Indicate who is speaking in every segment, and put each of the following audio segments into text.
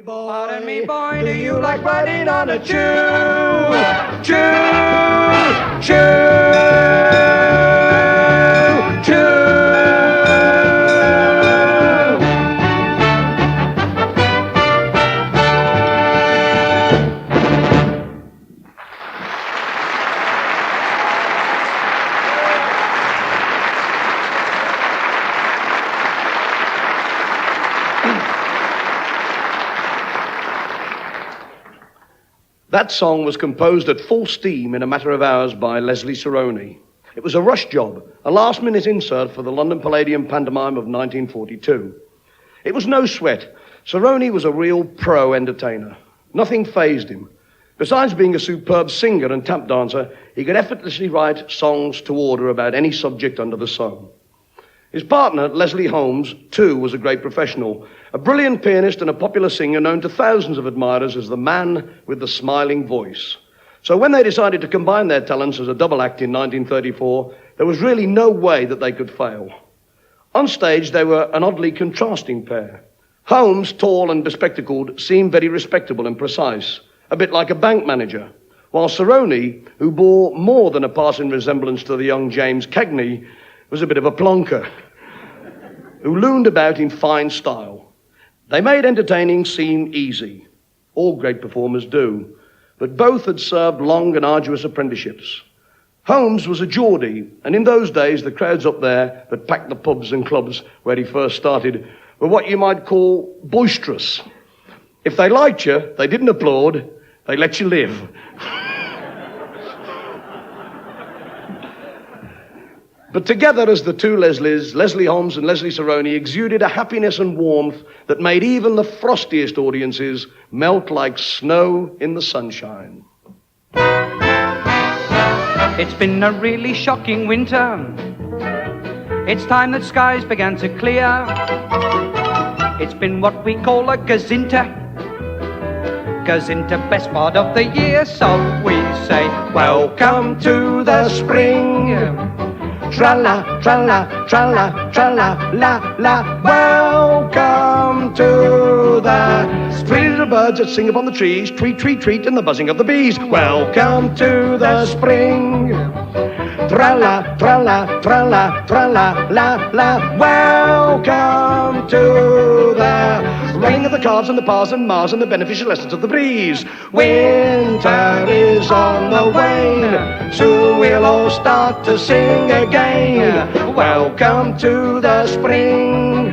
Speaker 1: Pardon me, boy, do you like riding on a choo? Choo, choo, choo.
Speaker 2: That song was composed at full steam in a matter of hours by Leslie Sarony. It was a rush job, a last-minute insert for the London Palladium pantomime of 1942. It was no sweat. Sarony was a real pro entertainer. Nothing fazed him. Besides being a superb singer and tap dancer, he could effortlessly write songs to order about any subject under the sun. His partner, Leslie Holmes, too, was a great professional, a brilliant pianist and a popular singer known to thousands of admirers as the man with the smiling voice. So when they decided to combine their talents as a double act in 1934, there was really no way that they could fail. On stage, they were an oddly contrasting pair. Holmes, tall and bespectacled, seemed very respectable and precise, a bit like a bank manager, while Sarony, who bore more than a passing resemblance to the young James Cagney, was a bit of a plonker, who loomed about in fine style. They made entertaining seem easy. All great performers do. But both had served long and arduous apprenticeships. Holmes was a Geordie, and in those days, the crowds up there that packed the pubs and clubs where he first started were what you might call boisterous. If they liked you, they didn't applaud, they let you live. But together as the two Leslies, Leslie Holmes and Leslie Sarony, exuded a happiness and warmth that made even the frostiest audiences melt like snow in the sunshine.
Speaker 1: It's been a really shocking winter. It's time that skies began to clear. It's been what we call a gazinter. Gazinter, best part of the year. So we say, welcome to the spring. Tra-la, tra-la, tra-la, tra-la, la, la. Welcome to the spring. The birds that sing upon the trees, tweet, tweet, tweet, and the buzzing of the bees. Welcome to the spring. Tra-la, tra-la, tra-la, tra-la, la, la. Welcome to the rain of the calves and the pars and mars and the beneficial essence of the breeze. Winter is on the wane. Soon we'll all start to sing again. Welcome to the spring.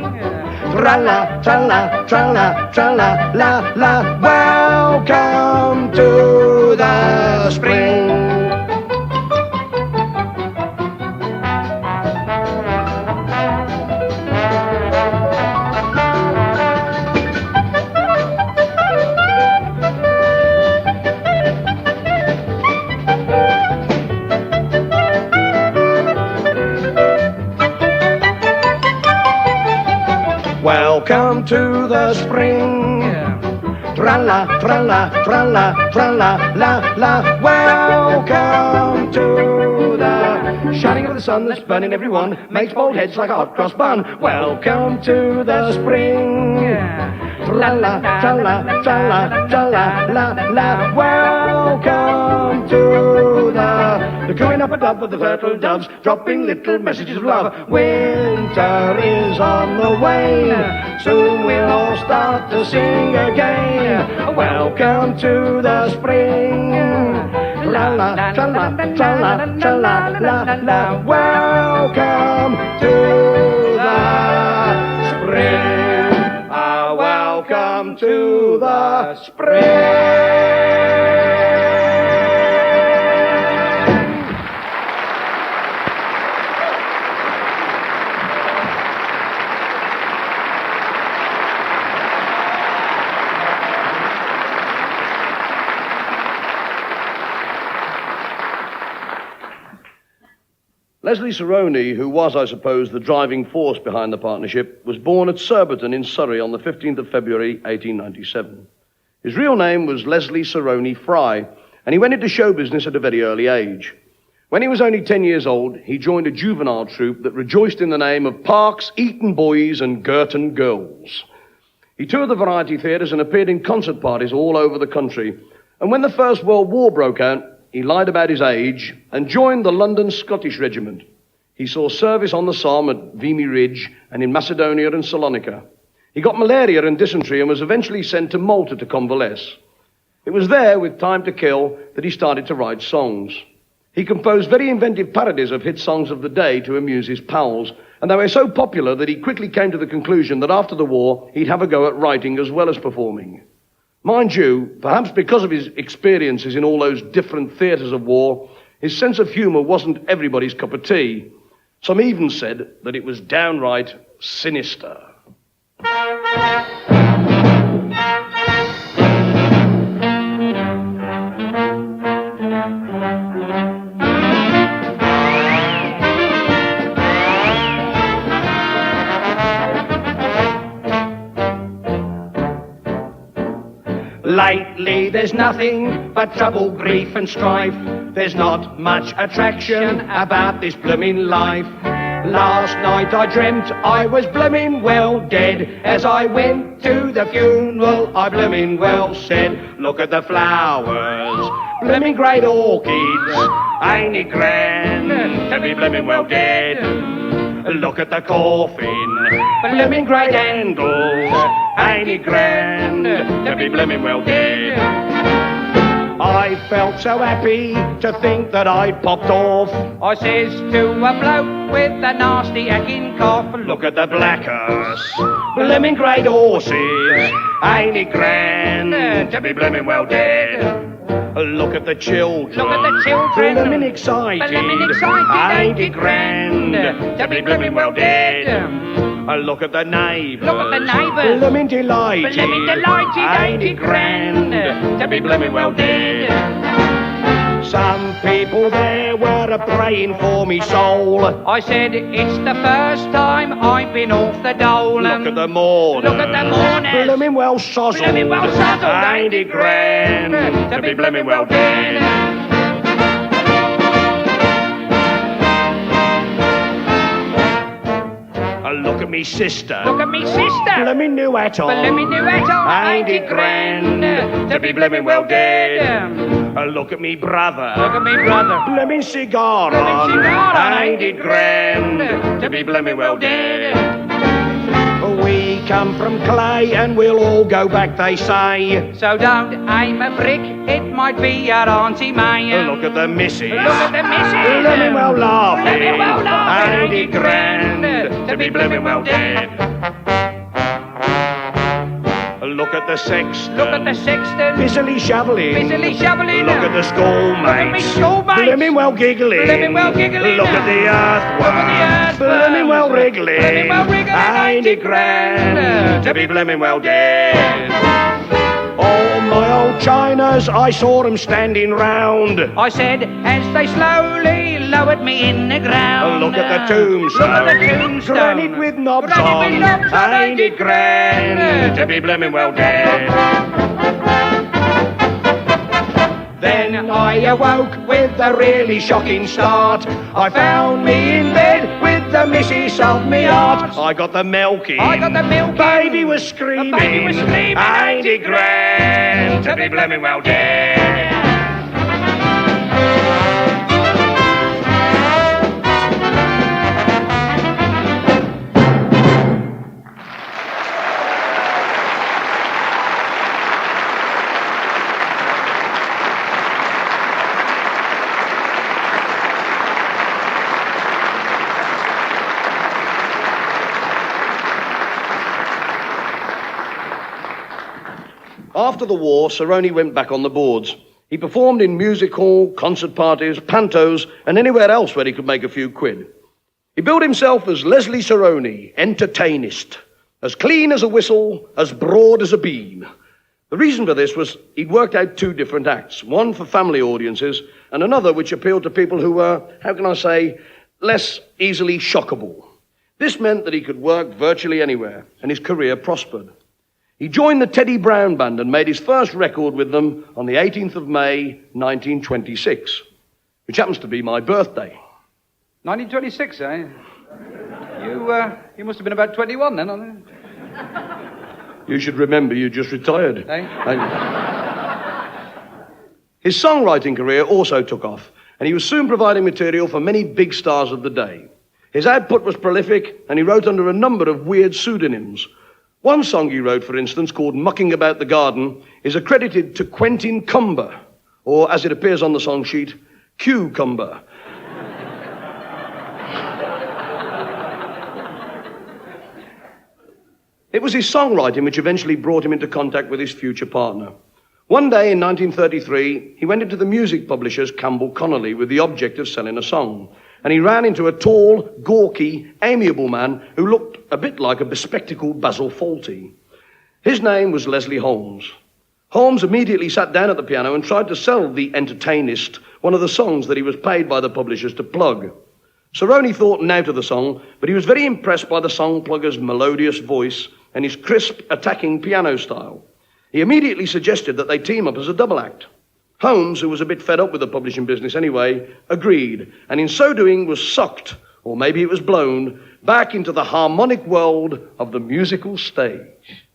Speaker 1: Tra-la, tra-la, tra-la, tra-la, la, la. Welcome to the spring. Welcome to the spring. Tra-la, tra-la, tra-la, tra-la, la, la. Welcome to the shining of the sun that's burning everyone, makes bald heads like a hot cross bun. Welcome to the spring. Tra-la, tra-la, tra-la, tra-la, la, la. Welcome to the cooing up a dub of the turtle doves, dropping little messages of love. Winter is on the wane. Soon we'll all start to sing again. Welcome to the spring. La-la, tra-la, tra-la, tra-la, la, la. Welcome to the spring. Welcome to the spring.
Speaker 2: Leslie Sarony, who was, I suppose, the driving force behind the partnership, was born at Surbiton in Surrey on the 15th of February, 1897. His real name was Leslie Sarony Fry, and he went into show business at a very early age. When he was only 10 years old, he joined a juvenile troupe that rejoiced in the name of Parks, Eton Boys, and Girton Girls. He toured the variety theatres and appeared in concert parties all over the country. And when the First World War broke out, he lied about his age and joined the London Scottish Regiment. He saw service on the Somme at Vimy Ridge and in Macedonia and Salonika. He got malaria and dysentery and was eventually sent to Malta to convalesce. It was there, with time to kill, that he started to write songs. He composed very inventive parodies of hit songs of the day to amuse his pals, and they were so popular that he quickly came to the conclusion that after the war, he'd have a go at writing as well as performing. Mind you, perhaps because of his experiences in all those different theatres of war, his sense of humour wasn't everybody's cup of tea. Some even said that it was downright sinister.
Speaker 1: Lately there's nothing but trouble, grief and strife. There's not much attraction about this blooming life. Last night I dreamt I was blooming well dead. As I went to the funeral I blooming well said, look at the flowers, blooming great orchids. Ain't it grand to be blooming well dead? Look at the coffin, blooming great candles. Ain't it grand to be blooming well dead? I felt so happy to think that I'd popped off. I says to a bloke with a nasty hacking cough, look at the black hearse, blooming great horses. Ain't it grand to be blooming well dead? Look at the children, blooming excited. Ain't it grand to be blooming well dead? Look at the neighbours, blooming delighted. Ain't it grand to be blooming well dead? Some people there were a-praying for me soul. I said, it's the first time I've been off the dole. Look at the mourners, blooming well sozzled. Ain't it grand to be blooming well dead? Look at me sister, blooming new hat on. Ain't it grand to be blooming well dead? Look at me brother, blooming cigar on. Ain't it grand to be blooming well dead? We come from clay and we'll all go back, they say. So don't aim a brick, it might be your Auntie May. Look at the missus, blooming well laughing. Ain't it grand to be blooming well dead? Look at the sexton, busily shoveling. Look at the schoolmates, blooming well giggling. Look at the earthworm, blooming well wriggling. Ain't it grand to be blooming well dead? All my old chinas, I saw them standing round. I said, as they slowly lowered me in the ground. Look at the tombstone, granite with knobs on. Ain't it grand to be blooming well dead? Then I awoke with a really shocking start. I found me in bed with the missus of me heart. I got the milking, baby was screaming. Ain't it grand to be blooming well dead?
Speaker 2: After the war, Sarony went back on the boards. He performed in music hall, concert parties, pantos, and anywhere else where he could make a few quid. He billed himself as Leslie Sarony, entertainist, as clean as a whistle, as broad as a beam. The reason for this was he'd worked out two different acts, one for family audiences and another which appealed to people who were, how can I say, less easily shockable. This meant that he could work virtually anywhere, and his career prospered. He joined the Teddy Brown Band and made his first record with them on the 18th of May, 1926, which happens to be my birthday.
Speaker 3: 1926, eh? You must have been about 21 then, aren't you?
Speaker 2: You should remember you just retired.
Speaker 3: Eh?
Speaker 2: His songwriting career also took off, and he was soon providing material for many big stars of the day. His output was prolific, and he wrote under a number of weird pseudonyms. One song he wrote, for instance, called Mucking About the Garden, is accredited to Quentin Cumber, or as it appears on the song sheet, Cucumber. It was his songwriting which eventually brought him into contact with his future partner. One day in 1933, he went into the music publishers Campbell Connolly with the object of selling a song. And he ran into a tall, gawky, amiable man who looked a bit like a bespectacled Basil Fawlty. His name was Leslie Holmes. Holmes immediately sat down at the piano and tried to sell the entertainist one of the songs that he was paid by the publishers to plug. Sarony thought now to the song, but he was very impressed by the song plugger's melodious voice and his crisp, attacking piano style. He immediately suggested that they team up as a double act. Holmes, who was a bit fed up with the publishing business anyway, agreed, and in so doing was sucked, or maybe it was blown, back into the harmonic world of the musical stage.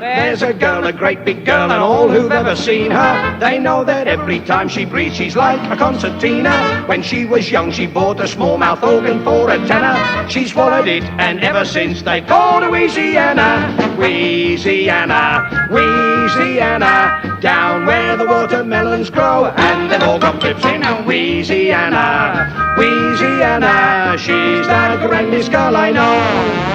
Speaker 1: There's a girl, a great big girl, and all who've ever seen her, they know that every time she breathes she's like a concertina. When she was young she bought a small mouth organ for a tenner. She swallowed it, and ever since they called her Louisiana. Louisiana, Louisiana, down where the watermelons grow, and they've all got trips in Louisiana. Louisiana, she's the grandest girl I know.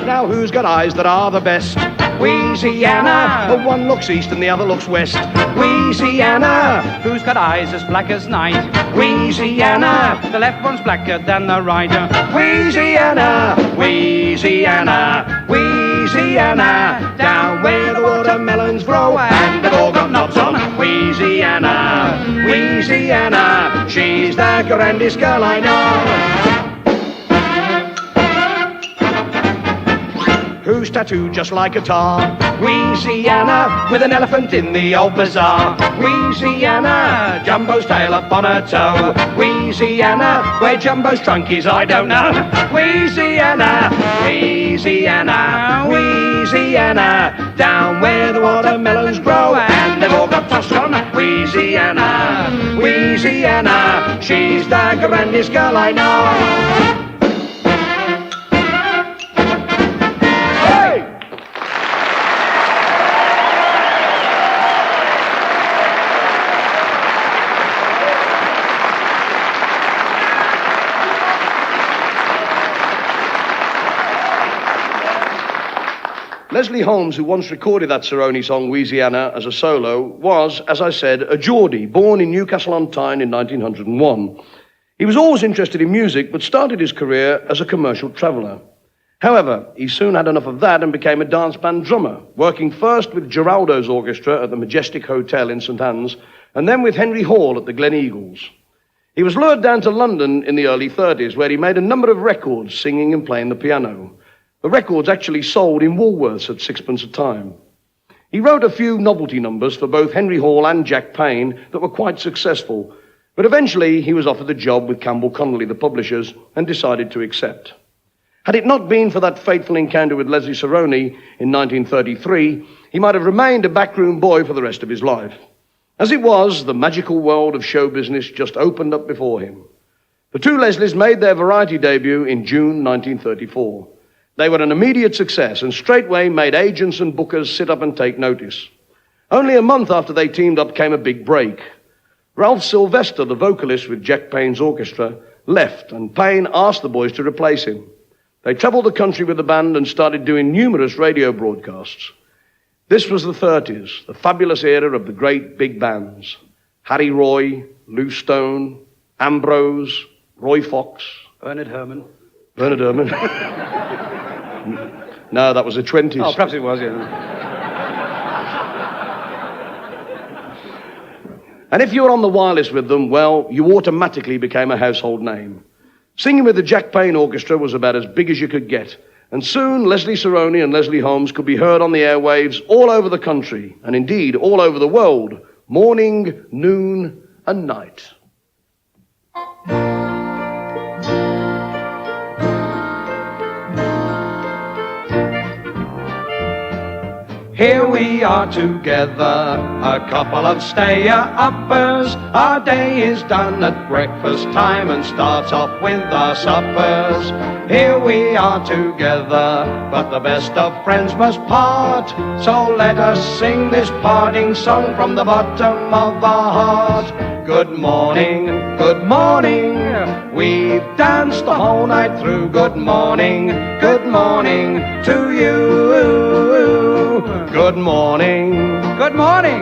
Speaker 1: Now who's got eyes that are the best? Louisiana. The one looks east and the other looks west. Louisiana.
Speaker 3: Who's got eyes as black as night?
Speaker 1: Louisiana.
Speaker 3: The left one's blacker than the right.
Speaker 1: Louisiana. Louisiana. Louisiana. Down where the watermelons grow, and they've all got knobs on. Louisiana. Louisiana. She's the grandest girl I know. Who's tattooed just like a tar? Louisiana, with an elephant in the old bazaar. Louisiana, Jumbo's tail up on her toe. Louisiana, where Jumbo's trunk is, I don't know. Louisiana, Louisiana, Louisiana, down where the watermelons grow, and they've all got tossed on. Louisiana, Louisiana, she's the grandest girl I know.
Speaker 2: Leslie Holmes, who once recorded that Sarony song, Louisiana, as a solo, was, as I said, a Geordie, born in Newcastle-on-Tyne in 1901. He was always interested in music, but started his career as a commercial traveller. However, he soon had enough of that and became a dance band drummer, working first with Geraldo's orchestra at the Majestic Hotel in St Anne's, and then with Henry Hall at the Glen Eagles. He was lured down to London in the early 30s, where he made a number of records singing and playing the piano. The records actually sold in Woolworths at 6p a time. He wrote a few novelty numbers for both Henry Hall and Jack Payne that were quite successful, but eventually he was offered the job with Campbell Connolly, the publishers, and decided to accept. Had it not been for that fateful encounter with Leslie Sarony in 1933, he might have remained a backroom boy for the rest of his life. As it was, the magical world of show business just opened up before him. The two Leslies made their variety debut in June 1934. They were an immediate success and straightway made agents and bookers sit up and take notice. Only a month after they teamed up came a big break. Ralph Sylvester, the vocalist with Jack Payne's orchestra, left, and Payne asked the boys to replace him. They traveled the country with the band and started doing numerous radio broadcasts. This was the 30s, the fabulous era of the great big bands. Harry Roy, Lou Stone, Ambrose, Roy Fox.
Speaker 3: Bernard Herrmann.
Speaker 2: Bernard Herrmann. No, that was the 20s.
Speaker 3: Oh, perhaps it was, yeah.
Speaker 2: And if you were on the wireless with them, well, you automatically became a household name. Singing with the Jack Payne Orchestra was about as big as you could get. And soon, Leslie Sarony and Leslie Holmes could be heard on the airwaves all over the country, and indeed all over the world, morning, noon, and night.
Speaker 3: Here we are together, a couple of stayer-uppers. Our day is done at breakfast time and starts off with our suppers. Here we are together, but the best of friends must part. So let us sing this parting song from the bottom of our heart. Good morning, good morning. We've danced the whole night through. Good morning to you. Good morning, Good morning.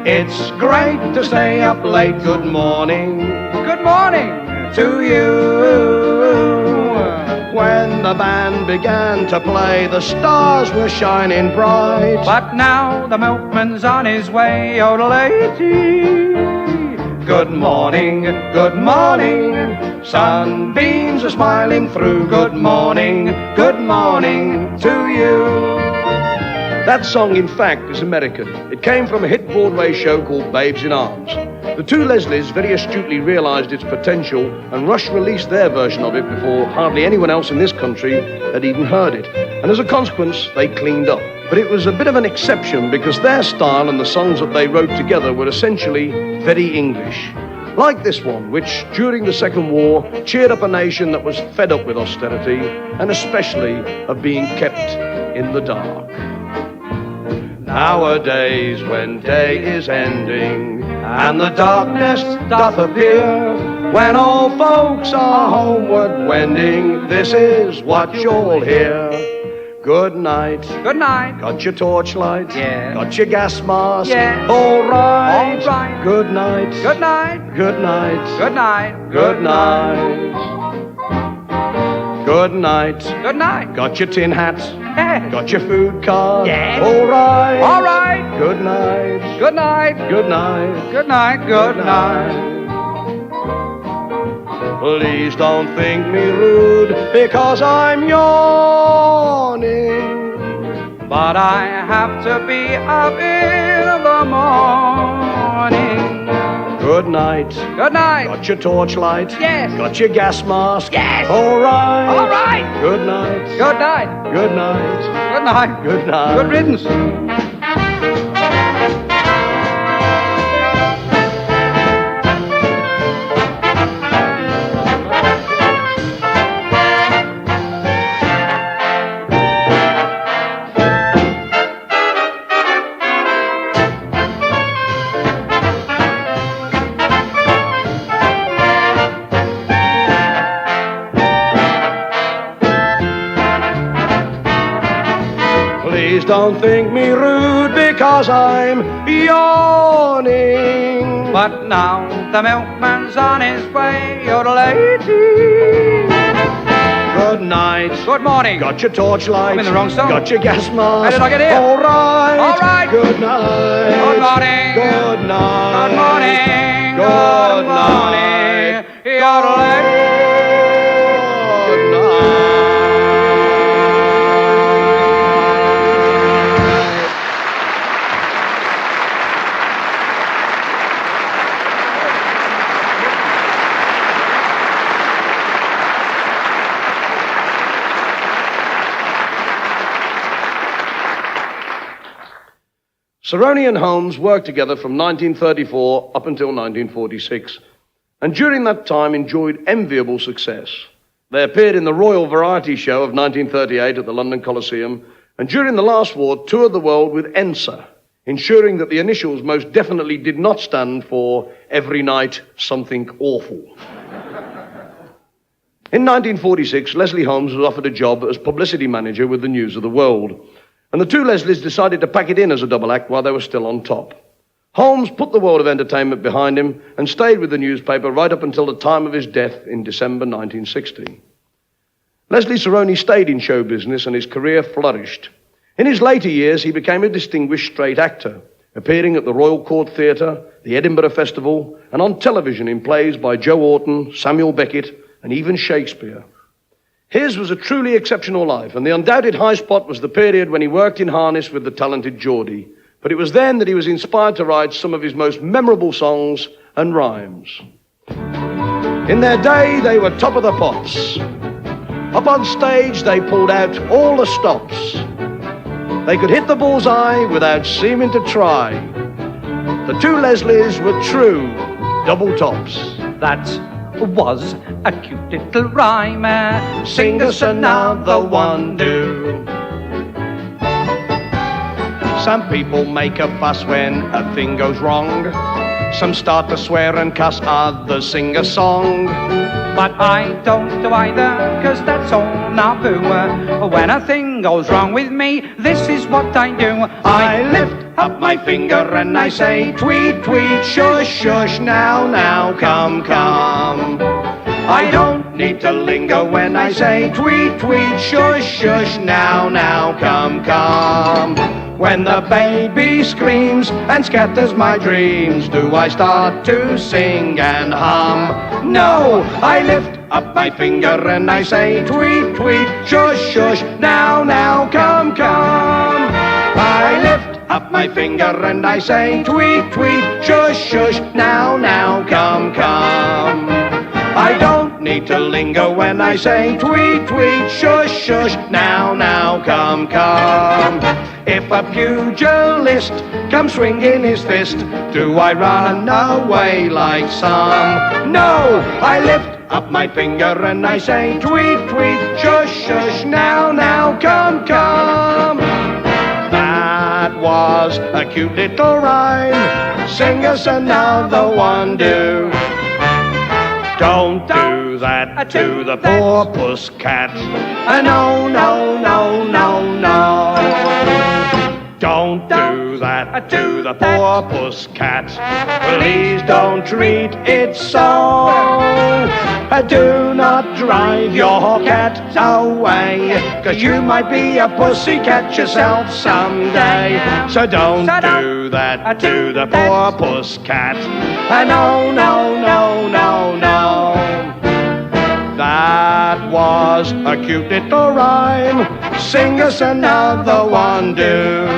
Speaker 2: it's great to stay up late. Good morning
Speaker 3: Good morning.
Speaker 2: to you. When the band began to play, the stars were shining bright.
Speaker 3: But now the milkman's on his way, yodelatee.
Speaker 2: Good morning, good morning. Sunbeams are smiling through. Good morning to you. That song, in fact, is American. It came from a hit Broadway show called Babes in Arms. The two Leslies very astutely realized its potential, and Rush released their version of it before hardly anyone else in this country had even heard it. And as a consequence, they cleaned up. But it was a bit of an exception because their style and the songs that they wrote together were essentially very English. Like this one, which during the Second War cheered up a nation that was fed up with austerity and especially of being kept in the dark. Nowadays, when day is ending and the darkness doth appear, when all folks are homeward wending, this is what you'll hear. Good night.
Speaker 3: Good night.
Speaker 2: Got your torchlight?
Speaker 3: Yeah.
Speaker 2: Got your gas mask?
Speaker 3: Yeah.
Speaker 2: All right.
Speaker 3: All right.
Speaker 2: Good night.
Speaker 3: Good night.
Speaker 2: Good night.
Speaker 3: Good night.
Speaker 2: Good night. Good night.
Speaker 3: Good night.
Speaker 2: Got your tin hat?
Speaker 3: Yeah.
Speaker 2: Got your food card?
Speaker 3: Yeah.
Speaker 2: All right.
Speaker 3: All right.
Speaker 2: Good night.
Speaker 3: Good night.
Speaker 2: Good night.
Speaker 3: Good night. Good night.
Speaker 2: Please don't think me rude because I'm yawning.
Speaker 3: But I have to be up in the morning.
Speaker 2: Good night.
Speaker 3: Good night.
Speaker 2: Got your torchlight?
Speaker 3: Yes.
Speaker 2: Got your gas mask?
Speaker 3: Yes.
Speaker 2: All right.
Speaker 3: All right.
Speaker 2: Good night.
Speaker 3: Good night.
Speaker 2: Good night.
Speaker 3: Good night.
Speaker 2: Good night.
Speaker 3: Good riddance.
Speaker 2: Please don't think me rude because I'm yawning.
Speaker 3: But now the milkman's on his way, yodelatee.
Speaker 2: Good night.
Speaker 3: Good morning.
Speaker 2: Got your torchlight?
Speaker 3: I'm in the wrong song.
Speaker 2: Got your gas mask?
Speaker 3: How did I get here?
Speaker 2: All right.
Speaker 3: All right.
Speaker 2: Good night.
Speaker 3: Good morning.
Speaker 2: Good night.
Speaker 3: Good morning.
Speaker 2: Good
Speaker 3: morning.
Speaker 2: night.
Speaker 3: Yodelatee.
Speaker 2: Good night. Sarony and Holmes worked together from 1934 up until 1946, and during that time enjoyed enviable success. They appeared in the Royal Variety Show of 1938 at the London Coliseum, and during the last war toured the world with ENSA, ensuring that the initials most definitely did not stand for Every Night Something Awful. In 1946, Leslie Holmes was offered a job as publicity manager with the News of the World. And the two Leslies decided to pack it in as a double act while they were still on top. Holmes put the world of entertainment behind him and stayed with the newspaper right up until the time of his death in December 1960. Leslie Sarony stayed in show business and his career flourished. In his later years, he became a distinguished straight actor, appearing at the Royal Court Theatre, the Edinburgh Festival, and on television in plays by Joe Orton, Samuel Beckett, and even Shakespeare. His was a truly exceptional life, and the undoubted high spot was the period when he worked in harness with the talented Geordie. But it was then that he was inspired to write some of his most memorable songs and rhymes. In their day, they were top of the pops. Up on stage, they pulled out all the stops. They could hit the bullseye without seeming to try. The two Leslies were true double tops.
Speaker 3: That was a cute little rhyme. Sing us another one, do. Some people make a fuss when a thing goes wrong. Some start to swear and cuss, others sing a song. But I don't do either, 'cause that's all naboo. When a thing goes wrong with me, this is what I do. I lift up my finger and I say, tweet, tweet, shush, shush, now, now, come, come. I don't need to linger when I say, tweet, tweet, shush, shush, now, now, come, come. When the baby screams and scatters my dreams, do I start to sing and hum? No, I lift up my finger and I say, tweet, tweet, shush, shush, now, now, come, come. I lift up my finger and I say, tweet, tweet, shush, shush, now, now, come, come. I don't need to linger when I say, tweet, tweet, shush, shush, now, now, come, come. If a pugilist comes swinging his fist, do I run away like some? No, I lift up my finger and I say, tweet, tweet, shush, shush, now, now, come, come. That was a cute little rhyme. Sing us another one, do. Don't do that to the poor pusscat. No, no, no, no, no. Don't do that to the poor pusscat. Please don't treat it so. Do not drive your cat away, 'cause you might be a pussycat yourself someday. So don't do that to the poor pusscat. No, no, no, no, no. That was a cute little rhyme. Sing us another one, do.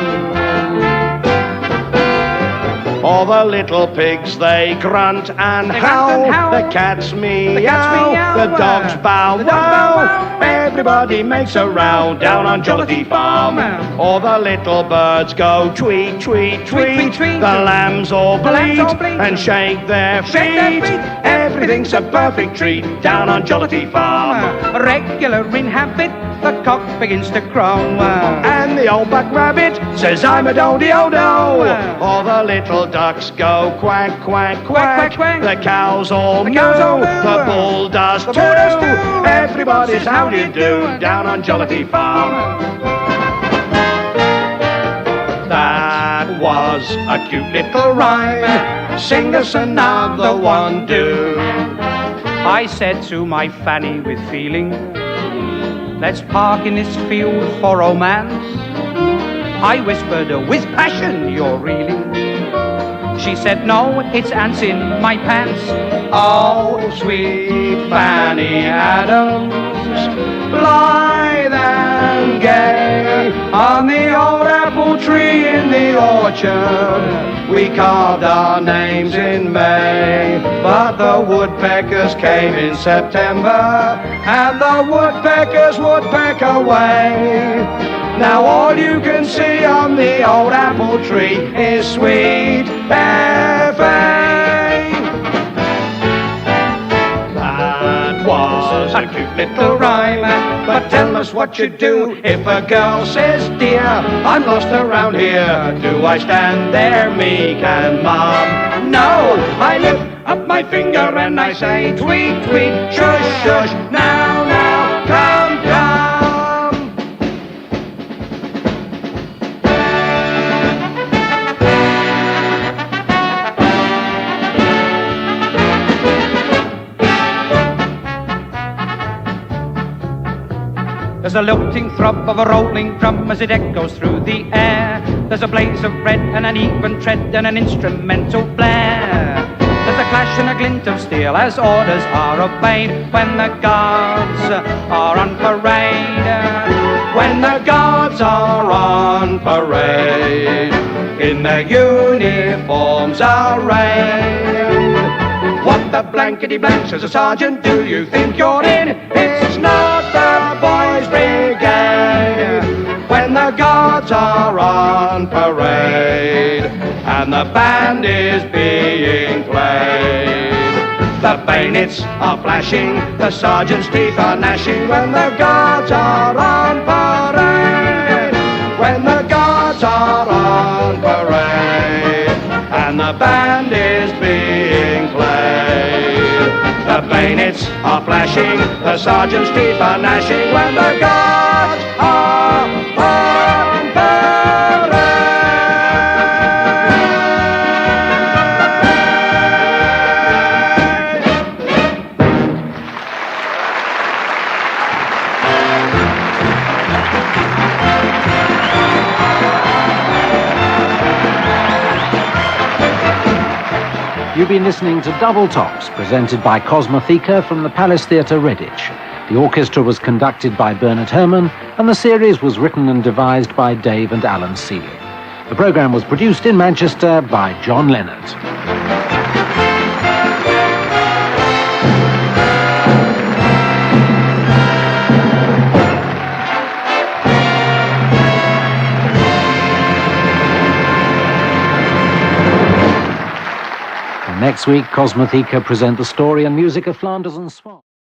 Speaker 3: All the little pigs, they grunt and howl. The cats meow, the dogs bow wow. Everybody makes a row down on Jollity Farm. All the little birds go tweet, tweet, tweet. The lambs all bleat and shake their feet. Everything's a perfect treat down on Jollity Farm. Regular in habit, the cock begins to crow. And the old black rabbit says, I'm a do-de-o-do. All the little ducks go quack, quack, quack. The cows all moo, the bull does too. Everybody's how do you do down on Jollity Farm. That was a cute little rhyme. Sing us another one, do. I said to my Fanny with feeling, let's park in this field for romance. I whispered, with passion you're reeling. She said, no, it's ants in my pants. Oh, sweet Fanny Adams, blithe and gay, on the old apple tree in the orchard, we carved our names in May. But the woodpeckers came in September, and the woodpeckers would peck away. Now all you can see on the old apple tree is sweet F.A. That was a cute little rhyme, but tell us what you do if a girl says, dear, I'm lost around here. Do I stand there meek and mum? No, I lift up my finger and I say, tweet, tweet, shush, shush, now, now, come, come. There's a lilting throb of a rolling drum as it echoes through the air. There's a blaze of red and an even tread and an instrumental blare. There's a clash and a glint of steel as orders are obeyed when the guards are on parade. When the guards are on parade, in their uniforms arrayed. What the blankety blank, says the sergeant, do you think you're in? It's not the boys' brigade. When the guards are on parade and the band is being played, the bayonets are flashing, the sergeant's teeth are gnashing. When the guards are on parade, when the guards are on parade and the band is being played, the bayonets are flashing, the sergeant's teeth are gnashing. When the guards are on parade.
Speaker 4: You've been listening to Double Tops, presented by Cosmotheka from the Palace Theatre, Redditch. The orchestra was conducted by Bernard Herrmann, and the series was written and devised by Dave and Alan Seeley. The programme was produced in Manchester by John Leonard. Next week, Cosmotheka present the story and music of Flanders and Swan.